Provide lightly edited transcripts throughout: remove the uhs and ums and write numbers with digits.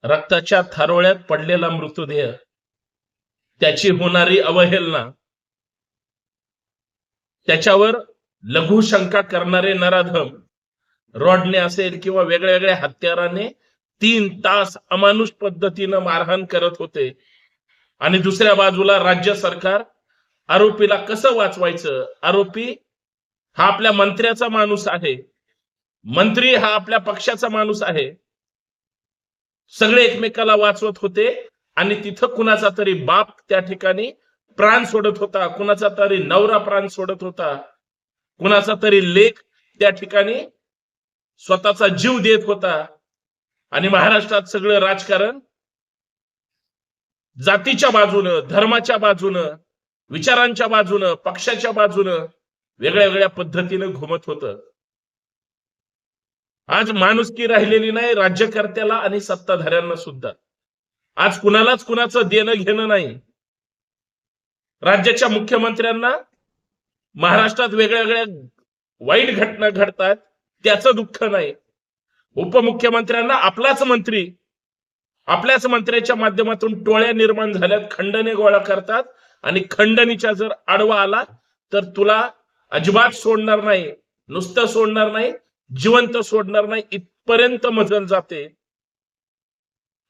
रक्ताच्या थारोळ्यात पडलेला मृतदेह, त्याची होणारी अवहेलना, त्याच्यावर लघुशंका करणारे नराधम रॉडने असेल किंवा वेगळ्या वेगळ्या हत्याराने 3 तास अमानुष पद्धतीनं मारहाण करत होते. आणि दुसऱ्या बाजूला राज्य सरकार आरोपीला कसं वाचवायचं, आरोपी हा आपल्या मंत्र्याचा माणूस आहे, मंत्री हा आपल्या पक्षाचा माणूस आहे, सगळे एकमेकाला वाचवत होते. आणि तिथं कुणाचा तरी बाप त्या ठिकाणी प्राण सोडत होता, कुणाचा तरी नवरा प्राण सोडत होता, कुणाचा तरी लेक त्या ठिकाणी स्वतःचा जीव देत होता. आणि महाराष्ट्रात सगळं राजकारण जातीच्या बाजूनं, धर्माच्या बाजूनं, विचारांच्या बाजूनं, पक्षाच्या बाजूनं वेगळ्या वेगळ्या पद्धतीनं घुमत होतं. आज माणुसकी राहिलेली नाही राज्यकर्त्याला आणि सत्ताधाऱ्यांना सुद्धा. आज कुणालाच कुणाचं देणं घेणं नाही. राज्याच्या मुख्यमंत्र्यांना महाराष्ट्रात वेगळ्या वेगळ्या वाईट घटना घडतात त्याचं दुःख नाही. उपमुख्यमंत्र्यांना आपलाच मंत्री आपल्याच मंत्र्याच्या माध्यमातून टोळ्या निर्माण झाल्यात, खंडणी गोळा करतात आणि खंडणीच्या जर आडवा आला तर तुला अजिबात सोडणार नाही, नुसतं सोडणार नाही, जिवंत सोडणार नाही, इथपर्यंत मजल जाते.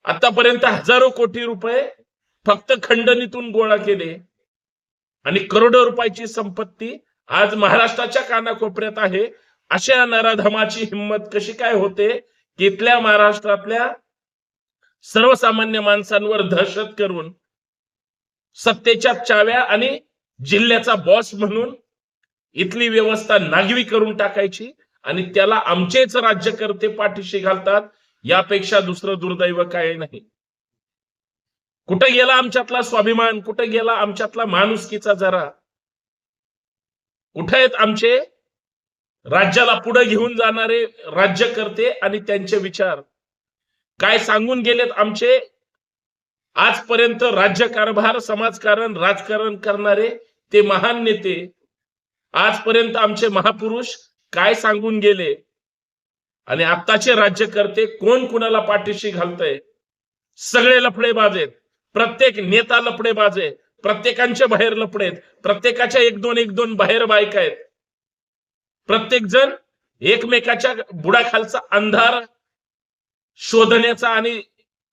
आतापर्यंत हजारो कोटी रुपये फक्त खंडणीतून गोळा केले आणि करोडो रुपयाची संपत्ती आज महाराष्ट्राच्या कानाकोपऱ्यात आहे. अशा नराधमाची हिंमत कशी काय होते की इथल्या महाराष्ट्रातल्या सर्वसामान्य माणसांवर दहशत करून सत्तेच्या चाव्या आणि जिल्ह्याचा बॉस म्हणून इथली व्यवस्था नागवी करून टाकायची आणि त्याला आमचेच राज्यकर्ते पाठीशी घालतात. यापेक्षा दुसरं दुर्दैव काय नाही. कुठे गेला आमच्यातला स्वाभिमान, कुठे गेला आमच्यातला माणुसकीचा जरा, कुठे आहेत आमचे राज्याला पुढे घेऊन जाणारे राज्यकर्ते आणि त्यांचे विचार? काय सांगून गेलेत आमचे आजपर्यंत राज्यकारभार, समाजकारण, राजकारण करणारे ते महान नेते? आजपर्यंत आमचे महापुरुष काय सांगून गेले? आणि आत्ताचे राज्यकर्ते कोण कुणाला पाठीशी घालतंय? सगळे लफडेबाज आहेत. प्रत्येक नेता लफडेबाज आहे. प्रत्येकांचे बाहेर लफडे आहेत. प्रत्येकाच्या एक दोन बाहेर बायका आहेत. प्रत्येक जण एकमेकाच्या बुडाखालचा अंधार शोधण्याचा आणि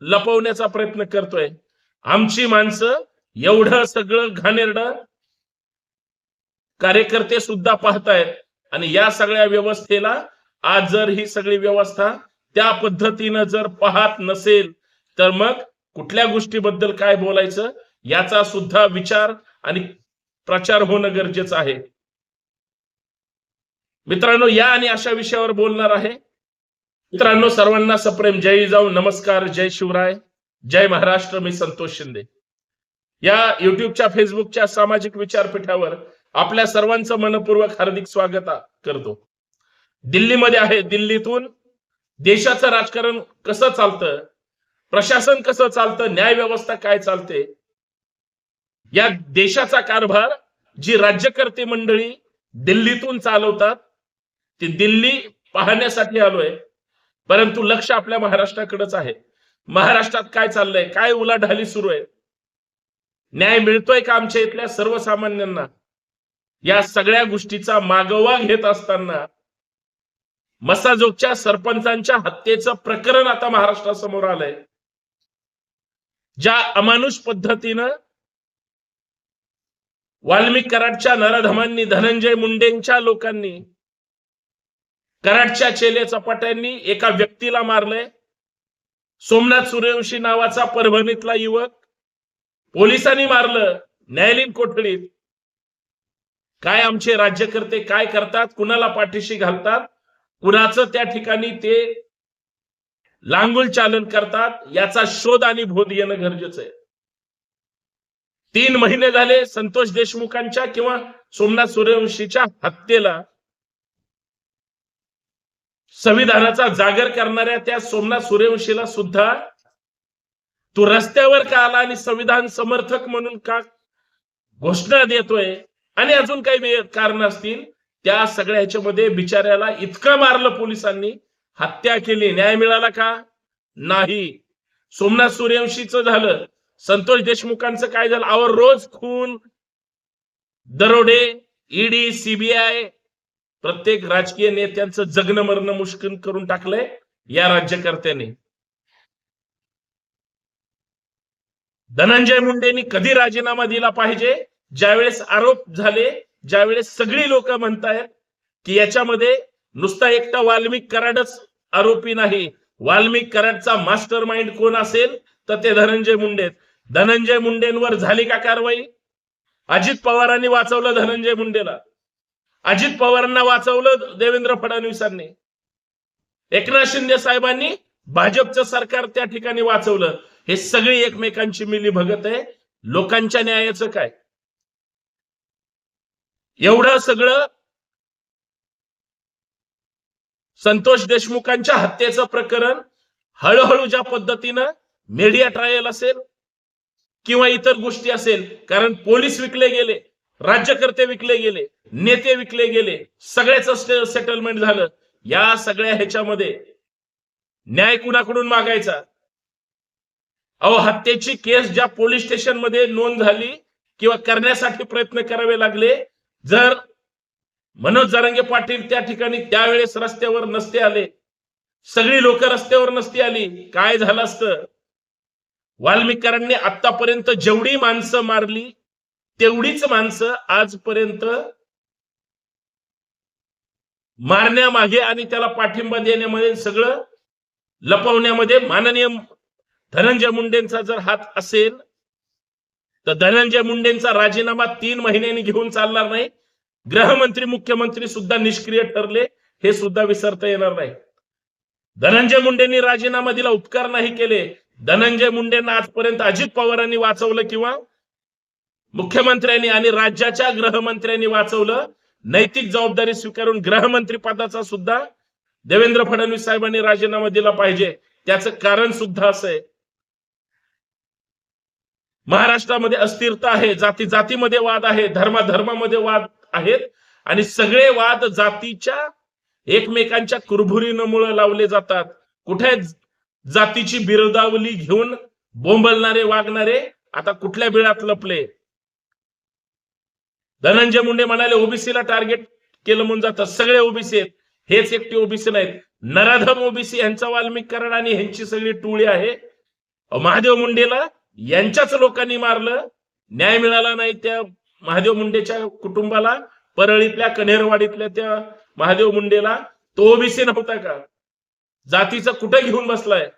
लपवण्याचा प्रयत्न करतोय. आमची माणसं एवढं सगळं घाणेरडं कार्यकर्ते सुद्धा पाहतायत. आणि या सगळ्या व्यवस्थेला आज जर ही सगळी व्यवस्था त्या पद्धतीनं जर पाहत नसेल तर मग कुठल्या गोष्टीबद्दल काय बोलायचं याचा सुद्धा विचार आणि प्रचार होणं गरजेचं आहे. मित्रांनो, या आणि अशा विषयावर बोलणार आहे. मित्रांनो, सर्वांना सप्रेम जय जिजाऊ, नमस्कार, जय शिवराय, जय महाराष्ट्र. मी संतोष शिंदे. या युट्यूबच्या, फेसबुकच्या सामाजिक विचारपीठावर आपल्या सर्वांचं मनपूर्वक हार्दिक स्वागत करतो. दिल्लीमध्ये आहे. दिल्लीतून देशाचं राजकारण कसं चालतं, प्रशासन कसं चालतं, न्याय व्यवस्था काय चालते, या देशाचा कारभार जी राज्यकर्ते मंडळी दिल्लीतून चालवतात ती दिल्ली पाहण्यासाठी आलोय. परंतु लक्ष आपल्या महाराष्ट्राकडेच आहे. महाराष्ट्रात काय चाललंय, काय उलाढाली सुरू आहे, न्याय मिळतोय का आमच्या इथल्या सर्वसामान्यांना, या सगळ्या गोष्टीचा मागोवा घेत असताना मसाजोगच्या सरपंचांच्या हत्येचं प्रकरण आता महाराष्ट्रासमोर आलंय. ज्या अमानुष पद्धतीनं वाल्मिक कराडच्या नराधमांनी, धनंजय मुंडेंच्या लोकांनी, कराडच्या चेले चपाट्यांनी एका व्यक्तीला मारलंय. सोमनाथ सूर्यवंशी नावाचा परभणीतला युवक पोलिसांनी मारलं न्यायालयीन कोठडीत. काय आमचे राज्यकर्ते काय करतात, कुणाला पाठीशी घालतात, कुणाचं त्या ठिकाणी ते लांगुल चालन करतात, याचा शोध आणि बोध येणं गरजेचं आहे. 3 महिने झाले संतोष देशमुखांच्या किंवा सोमनाथ सूर्यवंशीच्या हत्येला. संविधानाचा जागर करणाऱ्या त्या सोमनाथ सूर्यवंशीला सुद्धा तू रस्त्यावर का आला आणि संविधान समर्थक म्हणून का घोषणा देतोय आणि अजून काही कारण असतील, त्या सगळ्या ह्याच्यामध्ये बिचाऱ्याला इतकं मारलं पोलिसांनी, हत्या केली, न्याय मिळाला का? नाही. सोमनाथ सूर्यवंशीचं झालं, संतोष देशमुखांचं काय झालं, अहो रोज खून, दरोडे, ईडी, सीबीआय, प्रत्येक राजकीय नेत्यांचं जगणं मरणं मुश्किल करून टाकलंय या राज्यकर्त्यांनी. धनंजय मुंडेंनी कधी राजीनामा दिला पाहिजे? ज्यावेळेस आरोप झाले, ज्यावेळेस सगळी लोक म्हणतायत की याच्यामध्ये नुसता एकटा वाल्मिक कराडच आरोपी नाही, वाल्मिक कराडचा मास्टर माइंड कोण असेल तर ते धनंजय मुंडे. धनंजय मुंडेंवर झाली का कारवाई? अजित पवारांनी वाचवलं धनंजय मुंडेला, अजित पवारांना वाचवलं देवेंद्र फडणवीसांनी, एकनाथ शिंदे साहेबांनी भाजपचं सरकार त्या ठिकाणी वाचवलं. हे सगळी एकमेकांची मिली भगत आहे. लोकांच्या न्यायाचं काय? एवढं सगळं संतोष देशमुखांच्या हत्येचं प्रकरण हळूहळू ज्या पद्धतीनं मीडिया ट्रायल असेल किंवा इतर गोष्टी असेल, कारण पोलीस विकले गेले, राज्यकर्ते विकले गेले, नेते विकले गेले, सगळ्याच सेटलमेंट झालं. या सगळ्या ह्याच्यामध्ये न्याय कुणाकडून मागायचा? अहो हत्येची केस ज्या पोलीस स्टेशन मध्ये नोंद झाली किंवा करण्यासाठी प्रयत्न करावे लागले, जर मनोज जरांगे पाटील त्या ठिकाणी त्यावेळेस रस्त्यावर नसते आले, सगळी लोक रस्त्यावर नसती आली, काय झालं असतं? वाल्मिकांनी आतापर्यंत जेवढी माणसं मारली तेवढीच माणसं आजपर्यंत मारण्यामागे आणि त्याला पाठिंबा देण्यामध्ये, सगळं लपवण्यामध्ये माननीय धनंजय मुंडेंचा जर हात असेल तर धनंजय मुंडेंचा राजीनामा 3 महिन्यांनी घेऊन चालणार नाही. गृहमंत्री, मुख्यमंत्री सुद्धा निष्क्रिय ठरले, हे सुद्धा विसरता येणार नाही. धनंजय मुंडेंनी राजीनामा दिला, उपकार नाही केले. धनंजय मुंडेंना आजपर्यंत अजित पवारांनी वाचवलं किंवा मुख्यमंत्र्यांनी आणि राज्याच्या गृहमंत्र्यांनी वाचवलं. नैतिक जबाबदारी स्वीकारून गृहमंत्री पदाचा सुद्धा देवेंद्र फडणवीस साहेबांनी राजीनामा दिला पाहिजे. त्याचं कारण सुद्धा असं आहे, महाराष्ट्रामध्ये अस्थिरता आहे, जाती जातीमध्ये वाद आहे, धर्मामध्ये वाद आहेत आणि सगळे वाद जातीच्या एकमेकांच्या कुरबुरीमुळे लावले जातात. कुठे जातीची बिरदावली घेऊन बोंबलणारे वागणारे आता कुठल्या बिळात लपले? धनंजय मुंडे म्हणाले ओबीसीला टार्गेट केलं म्हणून जातात, सगळे ओबीसी आहेत, हेच एकटी ओबीसी नाहीत, नराधम ओबीसी यांचा वाल्मिक कराड आणि ह्यांची सगळी टोळी आहे. महादेव मुंडेला यांच्याच लोकांनी मारलं, न्याय मिळाला नाही त्या महादेव मुंडेच्या कुटुंबाला, परळीतल्या कन्हेरवाडीतल्या त्या महादेव मुंडेला. तो ओबीसी नव्हता का? जातीचं कुठे घेऊन बसलाय?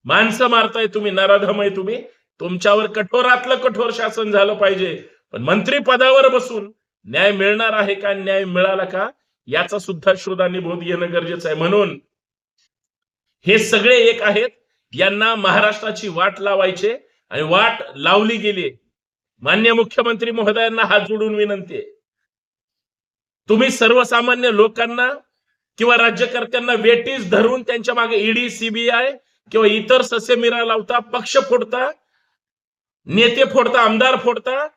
माणसं मारताय तुम्ही, नराधम आहे तुम्ही. तुमच्यावर कठोरातलं कठोर शासन झालं पाहिजे, पण मंत्री पदावर बसून न्याय मिळणार आहे का, न्याय मिळाला का, याचा सुद्धा शोध आणि बोध घेणं गरजेचं आहे. म्हणून हे सगळे एक आहेत, यांना महाराष्ट्राची वाट लावायचे आणि वाट लावली गेली. माननीय मुख्यमंत्री महोदयांना हात जोडून विनंती आहे, तुम्ही सर्वसामान्य लोकांना किंवा राज्यकर्त्यांना वेटीस धरून त्यांच्या मागे ईडी, सीबीआय किंवा इतर ससेमिरा लावता, पक्ष फोडता, नेते फोडता, आमदार फोडता,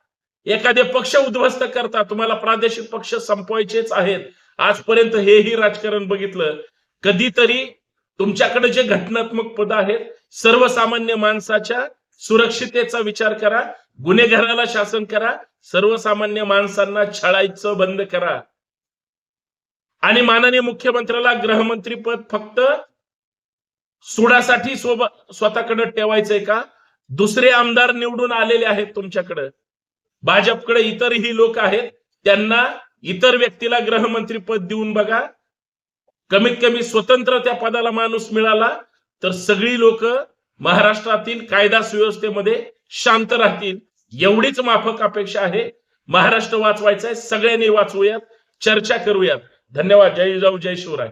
एखादे पक्ष उद्ध्वस्त करता. तुम्हाला प्रादेशिक पक्ष संपवायचेच आहेत. आजपर्यंत हेही राजकारण बघितलं. कधीतरी तुमच्याकडे जे घटनात्मक पद आहेत, सर्वसामान्य माणसाच्या सुरक्षितेचा विचार करा, गुन्हेगाराला शासन करा, सर्वसामान्य माणसांना छळायचं बंद करा. आणि माननीय मुख्यमंत्र्याला गृहमंत्री पद फक्त सुडासाठी स्वतःकडे ठेवायचंय का? दुसरे आमदार निवडून आलेले आहेत तुमच्याकडे, भाजपकडे इतरही लोक आहेत, त्यांना इतर व्यक्तीला गृहमंत्री पद देऊन बघा. कमीत कमी स्वतंत्र त्या पदाला माणूस मिळाला तर सगळी लोक महाराष्ट्रातील कायदा सुव्यवस्थेमध्ये शांत राहतील. एवढीच माफक अपेक्षा आहे. महाराष्ट्र वाचवायचा आहे, सगळ्यांनी वाचवूयात, चर्चा करूयात. धन्यवाद. जय जिजाऊ, जय शिवराय.